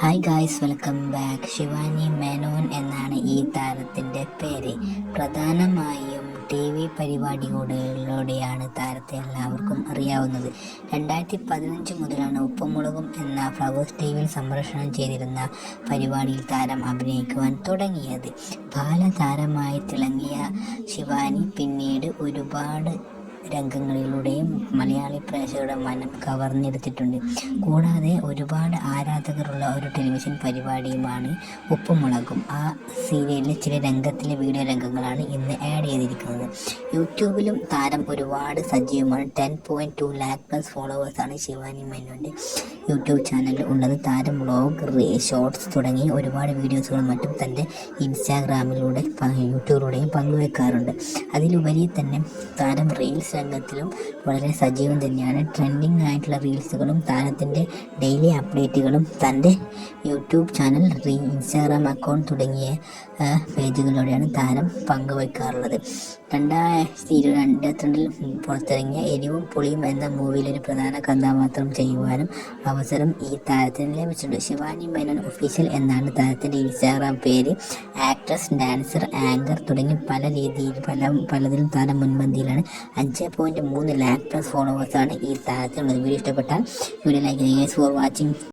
Hi guys, welcome back. Shivani Menon എന്നാണ് ഈ താരത്തിൻ്റെ പേര്. പ്രധാനമായും TV പരിപാടികളിലൂടെയാണ് താരത്തെ എല്ലാവർക്കും അറിയാവുന്നത്. 2015 മുതലാണ് ഉപ്പുമുളകും എന്ന ഫ്ലവേഴ്സ് TVയിൽ സംപ്രേഷണം ചെയ്തിരുന്ന പരിപാടിയിൽ താരം അഭിനയിക്കുവാൻ തുടങ്ങിയത്. ബാലതാരമായി തിളങ്ങിയ ശിവാനി പിന്നീട് ഒരുപാട് രംഗങ്ങളിലൂടെയും മലയാളി പ്രേക്ഷകരുടെ മനം കവർന്നെടുത്തിട്ടുണ്ട്. കൂടാതെ ഒരുപാട് ആരാധകരുള്ള ഒരു ടെലിവിഷൻ പരിപാടിയുമാണ് ഉപ്പുമുളകും. ആ സീരിയലിലെ ചില രംഗത്തിലെ വീഡിയോ രംഗങ്ങളാണ് ഇന്ന് ആഡ് ചെയ്തിരിക്കുന്നത്. യൂട്യൂബിലും താരം ഒരുപാട് സജീവമാണ്. 10.2 lakh പ്ലസ് ഫോളോവേഴ്സാണ് ശിവാനി മേനോൻ്റെ യൂട്യൂബ് ചാനലിൽ ഉള്ളത്. താരം വ്ളോഗ്, ഷോർട്സ് തുടങ്ങി ഒരുപാട് വീഡിയോസുകളും മറ്റും തൻ്റെ ഇൻസ്റ്റാഗ്രാമിലൂടെ യൂട്യൂബിലൂടെയും പങ്കുവെക്കാറുണ്ട്. അതിലുപരി തന്നെ താരം റീൽസ് രംഗത്തിലും വളരെ സജീവം തന്നെയാണ്. ട്രെൻഡിങ് ആയിട്ടുള്ള റീൽസുകളും താരത്തിൻ്റെ ഡെയിലി അപ്ഡേറ്റുകളും തൻ്റെ യൂട്യൂബ് ചാനൽ, ഇൻസ്റ്റാഗ്രാം അക്കൗണ്ട് തുടങ്ങിയ പേജുകളിലൂടെയാണ് താരം പങ്കുവയ്ക്കാറുള്ളത്. 2022 പുറത്തിറങ്ങിയ എരിവും പുളിയും എന്ന മൂവിയിലൊരു പ്രധാന കഥാപാത്രം ചെയ്യുവാനും അവസരം ഈ താരത്തിന് ലഭിച്ചിട്ടുണ്ട്. ശിവാനി മേനോൻ ഒഫീഷ്യൽ എന്നാണ് താരത്തിൻ്റെ ഇൻസ്റ്റാഗ്രാം പേര്. ആക്ട്രസ്, ഡാൻസർ, ആങ്കർ തുടങ്ങി പലതിലും താരം മുൻപന്തിയിലാണ്. 5.3 lakh പ്ലസ് ഫോളോവേഴ്സാണ് ഈ താരത്തിനുള്ളത്. വീഡിയോ ഇഷ്ടപ്പെട്ടാൽ വീഡിയോ ലൈക്ക് ചെയ്യുക. For watching.